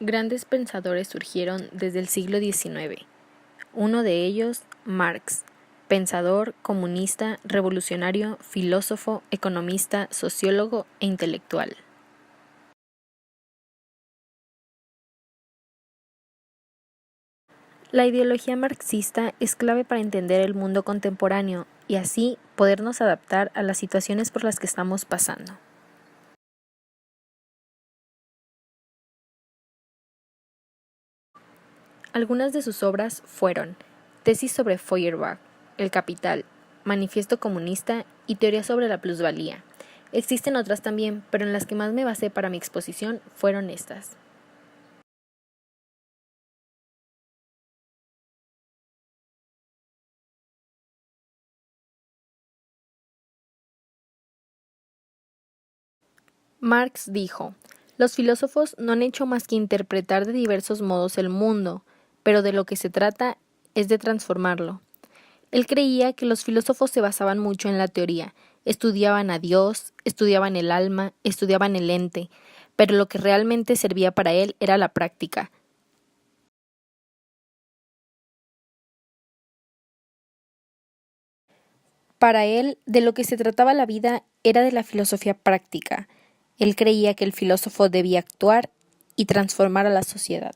Grandes pensadores surgieron desde el siglo XIX. Uno de ellos, Marx, pensador, comunista, revolucionario, filósofo, economista, sociólogo e intelectual. La ideología marxista es clave para entender el mundo contemporáneo y así podernos adaptar a las situaciones por las que estamos pasando. Algunas de sus obras fueron Tesis sobre Feuerbach, El Capital, Manifiesto Comunista y Teoría sobre la Plusvalía. Existen otras también, pero en las que más me basé para mi exposición fueron estas. Marx dijo: los filósofos no han hecho más que interpretar de diversos modos el mundo, pero de lo que se trata es de transformarlo. Él creía que los filósofos se basaban mucho en la teoría, estudiaban a Dios, estudiaban el alma, estudiaban el ente, pero lo que realmente servía para él era la práctica. Para él, de lo que se trataba la vida era de la filosofía práctica. Él creía que el filósofo debía actuar y transformar a la sociedad.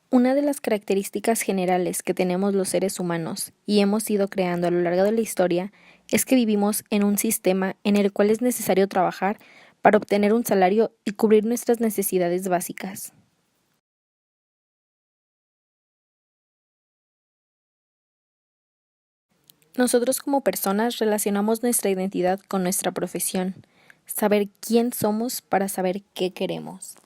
Una de las características generales que tenemos los seres humanos y hemos ido creando a lo largo de la historia es que vivimos en un sistema en el cual es necesario trabajar para obtener un salario y cubrir nuestras necesidades básicas. Nosotros como personas relacionamos nuestra identidad con nuestra profesión, saber quién somos para saber qué queremos.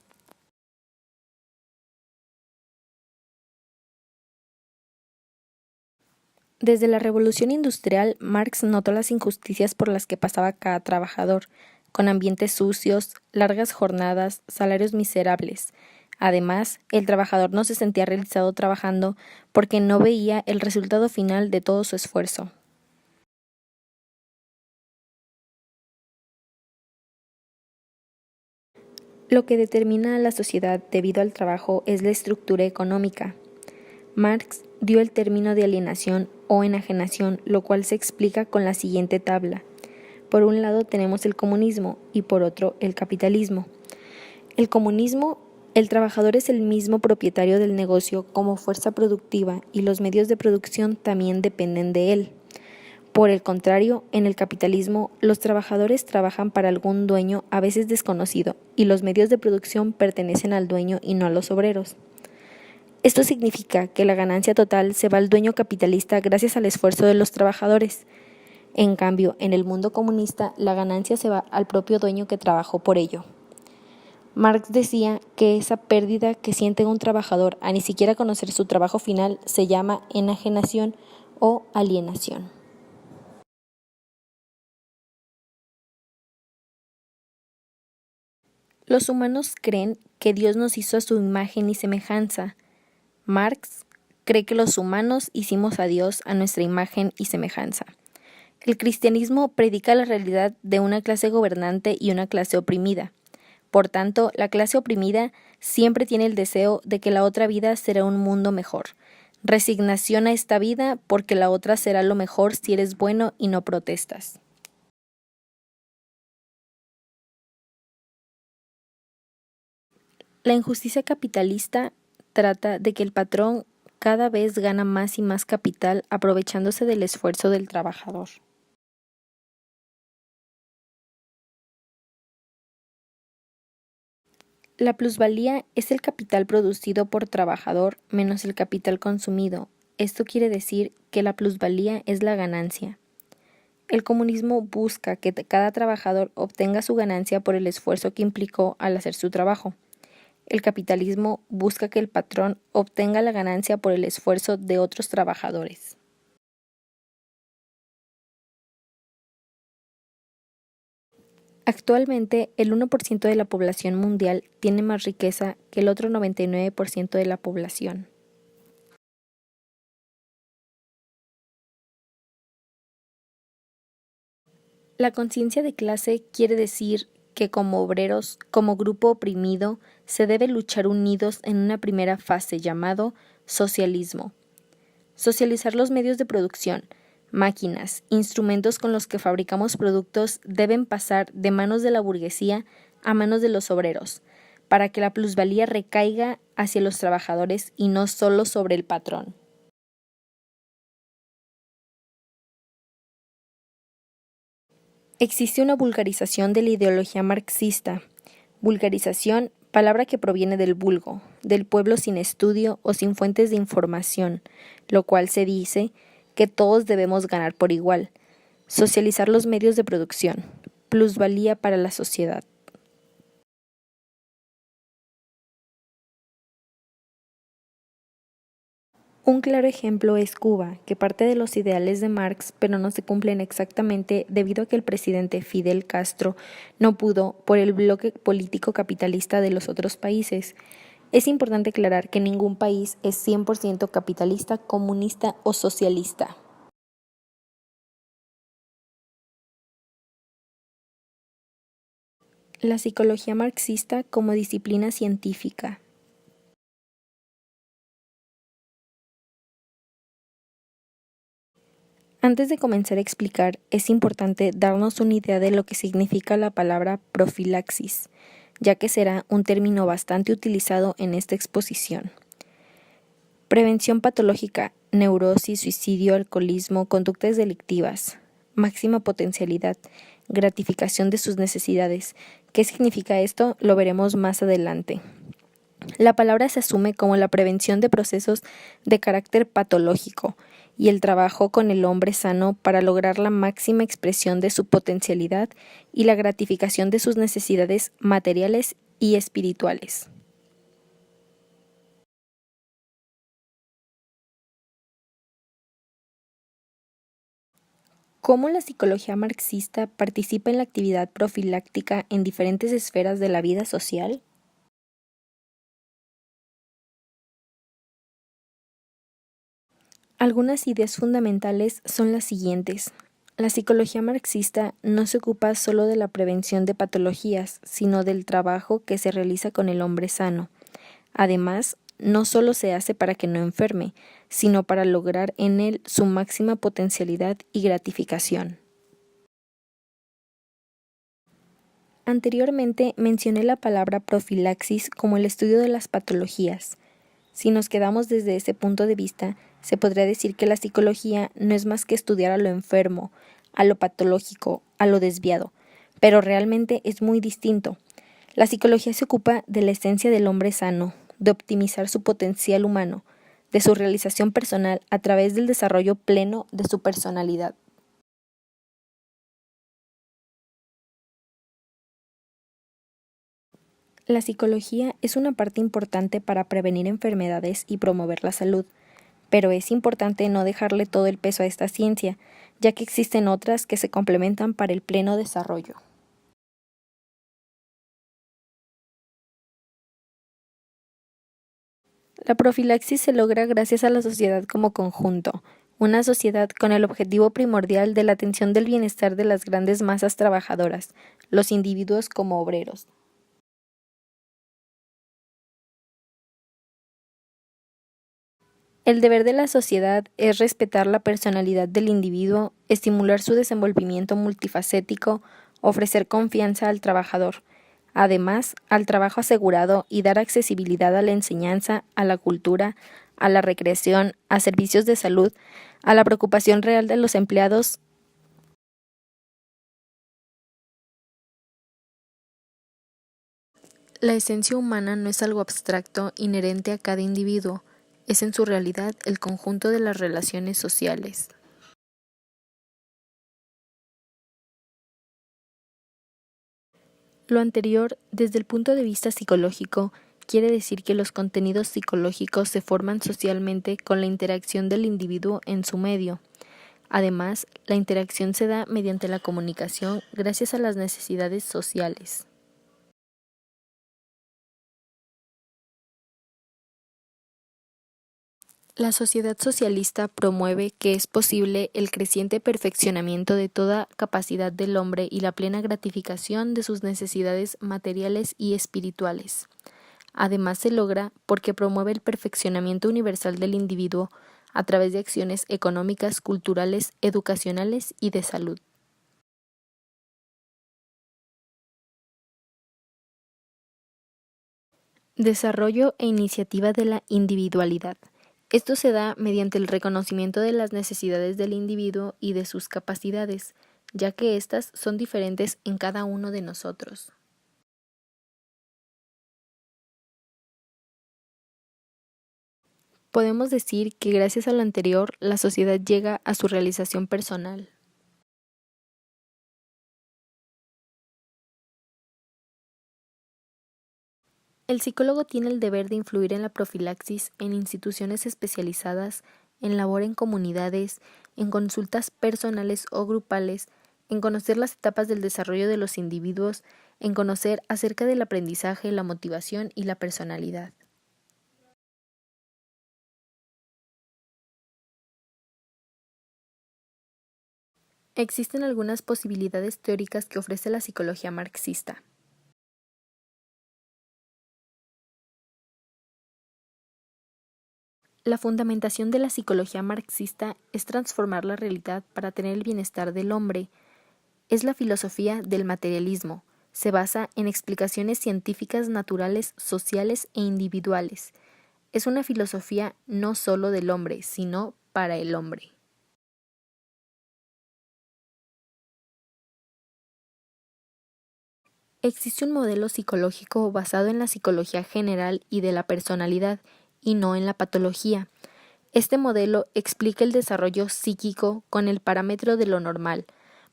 Desde la Revolución Industrial, Marx notó las injusticias por las que pasaba cada trabajador, con ambientes sucios, largas jornadas, salarios miserables. Además, el trabajador no se sentía realizado trabajando porque no veía el resultado final de todo su esfuerzo. Lo que determina a la sociedad debido al trabajo es la estructura económica. Marx dio el término de alienación o enajenación, lo cual se explica con la siguiente tabla. Por un lado tenemos el comunismo y por otro el capitalismo. El comunismo, el trabajador es el mismo propietario del negocio como fuerza productiva y los medios de producción también dependen de él. Por el contrario, en el capitalismo, los trabajadores trabajan para algún dueño a veces desconocido y los medios de producción pertenecen al dueño y no a los obreros. Esto significa que la ganancia total se va al dueño capitalista gracias al esfuerzo de los trabajadores. En cambio, en el mundo comunista, la ganancia se va al propio dueño que trabajó por ello. Marx decía que esa pérdida que siente un trabajador a ni siquiera conocer su trabajo final se llama enajenación o alienación. Los humanos creen que Dios nos hizo a su imagen y semejanza. Marx cree que los humanos hicimos a Dios a nuestra imagen y semejanza. El cristianismo predica la realidad de una clase gobernante y una clase oprimida. Por tanto, la clase oprimida siempre tiene el deseo de que la otra vida será un mundo mejor. Resignación a esta vida porque la otra será lo mejor si eres bueno y no protestas. La injusticia capitalista trata de que el patrón cada vez gana más y más capital aprovechándose del esfuerzo del trabajador. La plusvalía es el capital producido por trabajador menos el capital consumido. Esto quiere decir que la plusvalía es la ganancia. El comunismo busca que cada trabajador obtenga su ganancia por el esfuerzo que implicó al hacer su trabajo. El capitalismo busca que el patrón obtenga la ganancia por el esfuerzo de otros trabajadores. Actualmente, el 1% de la población mundial tiene más riqueza que el otro 99% de la población. La conciencia de clase quiere decir que como obreros, como grupo oprimido, se debe luchar unidos en una primera fase llamado socialismo. Socializar los medios de producción, máquinas, instrumentos con los que fabricamos productos deben pasar de manos de la burguesía a manos de los obreros, para que la plusvalía recaiga hacia los trabajadores y no solo sobre el patrón. Existe una vulgarización de la ideología marxista. Vulgarización, palabra que proviene del vulgo, del pueblo sin estudio o sin fuentes de información, lo cual se dice que todos debemos ganar por igual. Socializar los medios de producción, plusvalía para la sociedad. Un claro ejemplo es Cuba, que parte de los ideales de Marx, pero no se cumplen exactamente debido a que el presidente Fidel Castro no pudo por el bloque político capitalista de los otros países. Es importante aclarar que ningún país es 100% capitalista, comunista o socialista. La psicología marxista como disciplina científica. Antes de comenzar a explicar, es importante darnos una idea de lo que significa la palabra profilaxis, ya que será un término bastante utilizado en esta exposición. Prevención patológica, neurosis, suicidio, alcoholismo, conductas delictivas, máxima potencialidad, gratificación de sus necesidades. ¿Qué significa esto? Lo veremos más adelante. La palabra se asume como la prevención de procesos de carácter patológico y el trabajo con el hombre sano para lograr la máxima expresión de su potencialidad y la gratificación de sus necesidades materiales y espirituales. ¿Cómo la psicología marxista participa en la actividad profiláctica en diferentes esferas de la vida social? Algunas ideas fundamentales son las siguientes. La psicología marxista no se ocupa solo de la prevención de patologías, sino del trabajo que se realiza con el hombre sano. Además, no solo se hace para que no enferme, sino para lograr en él su máxima potencialidad y gratificación. Anteriormente mencioné la palabra profilaxis como el estudio de las patologías. Si nos quedamos desde ese punto de vista, se podría decir que la psicología no es más que estudiar a lo enfermo, a lo patológico, a lo desviado, pero realmente es muy distinto. La psicología se ocupa de la esencia del hombre sano, de optimizar su potencial humano, de su realización personal a través del desarrollo pleno de su personalidad. La psicología es una parte importante para prevenir enfermedades y promover la salud, pero es importante no dejarle todo el peso a esta ciencia, ya que existen otras que se complementan para el pleno desarrollo. La profilaxis se logra gracias a la sociedad como conjunto, una sociedad con el objetivo primordial de la atención del bienestar de las grandes masas trabajadoras, los individuos como obreros. El deber de la sociedad es respetar la personalidad del individuo, estimular su desenvolvimiento multifacético, ofrecer confianza al trabajador, además al trabajo asegurado y dar accesibilidad a la enseñanza, a la cultura, a la recreación, a servicios de salud, a la preocupación real de los empleados. La esencia humana no es algo abstracto inherente a cada individuo, es en su realidad el conjunto de las relaciones sociales. Lo anterior, desde el punto de vista psicológico, quiere decir que los contenidos psicológicos se forman socialmente con la interacción del individuo en su medio. Además, la interacción se da mediante la comunicación gracias a las necesidades sociales. La sociedad socialista promueve que es posible el creciente perfeccionamiento de toda capacidad del hombre y la plena gratificación de sus necesidades materiales y espirituales. Además se logra porque promueve el perfeccionamiento universal del individuo a través de acciones económicas, culturales, educacionales y de salud. Desarrollo e iniciativa de la individualidad. Esto se da mediante el reconocimiento de las necesidades del individuo y de sus capacidades, ya que éstas son diferentes en cada uno de nosotros. Podemos decir que gracias a lo anterior, la sociedad llega a su realización personal. El psicólogo tiene el deber de influir en la profilaxis en instituciones especializadas, en labor en comunidades, en consultas personales o grupales, en conocer las etapas del desarrollo de los individuos, en conocer acerca del aprendizaje, la motivación y la personalidad. Existen algunas posibilidades teóricas que ofrece la psicología marxista. La fundamentación de la psicología marxista es transformar la realidad para tener el bienestar del hombre. Es la filosofía del materialismo. Se basa en explicaciones científicas naturales, sociales e individuales. Es una filosofía no solo del hombre, sino para el hombre. Existe un modelo psicológico basado en la psicología general y de la personalidad, y no en la patología. Este modelo explica el desarrollo psíquico con el parámetro de lo normal,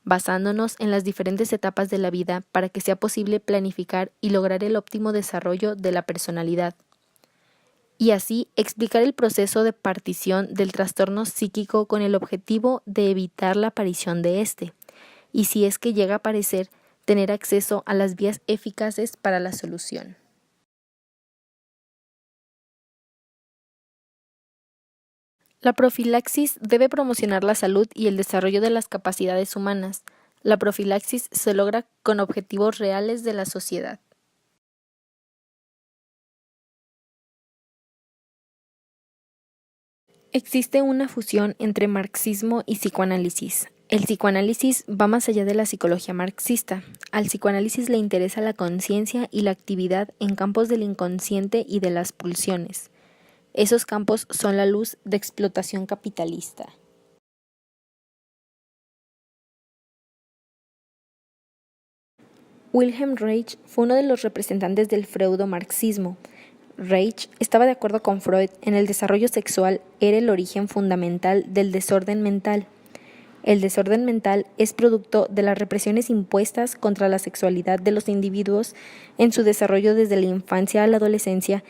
basándonos en las diferentes etapas de la vida para que sea posible planificar y lograr el óptimo desarrollo de la personalidad. Y así explicar el proceso de partición del trastorno psíquico con el objetivo de evitar la aparición de éste, y si es que llega a aparecer, tener acceso a las vías eficaces para la solución. La profilaxis debe promocionar la salud y el desarrollo de las capacidades humanas. La profilaxis se logra con objetivos reales de la sociedad. Existe una fusión entre marxismo y psicoanálisis. El psicoanálisis va más allá de la psicología marxista. Al psicoanálisis le interesa la conciencia y la actividad en campos del inconsciente y de las pulsiones. Esos campos son la luz de explotación capitalista. Wilhelm Reich fue uno de los representantes del freudo-marxismo. Reich estaba de acuerdo con Freud en el desarrollo sexual era el origen fundamental del desorden mental. El desorden mental es producto de las represiones impuestas contra la sexualidad de los individuos en su desarrollo desde la infancia a la adolescencia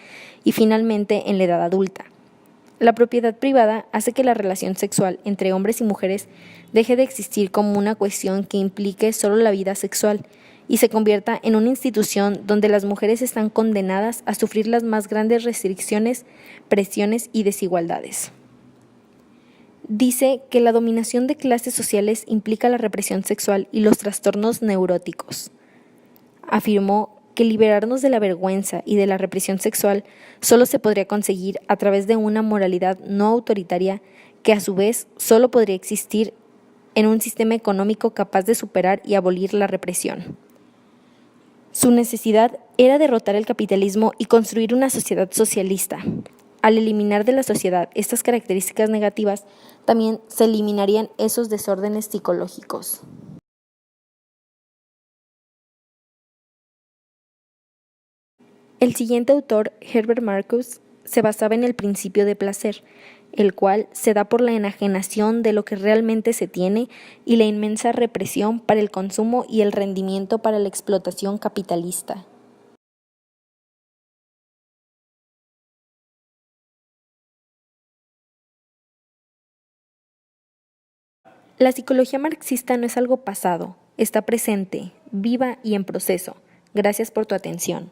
y finalmente en la edad adulta. La propiedad privada hace que la relación sexual entre hombres y mujeres deje de existir como una cuestión que implique solo la vida sexual y se convierta en una institución donde las mujeres están condenadas a sufrir las más grandes restricciones, presiones y desigualdades. Dice que la dominación de clases sociales implica la represión sexual y los trastornos neuróticos. Afirmó que liberarnos de la vergüenza y de la represión sexual solo se podría conseguir a través de una moralidad no autoritaria que a su vez solo podría existir en un sistema económico capaz de superar y abolir la represión. Su necesidad era derrotar el capitalismo y construir una sociedad socialista. Al eliminar de la sociedad estas características negativas, también se eliminarían esos desórdenes psicológicos. El siguiente autor, Herbert Marcuse, se basaba en el principio de placer, el cual se da por la enajenación de lo que realmente se tiene y la inmensa represión para el consumo y el rendimiento para la explotación capitalista. La psicología marxista no es algo pasado, está presente, viva y en proceso. Gracias por tu atención.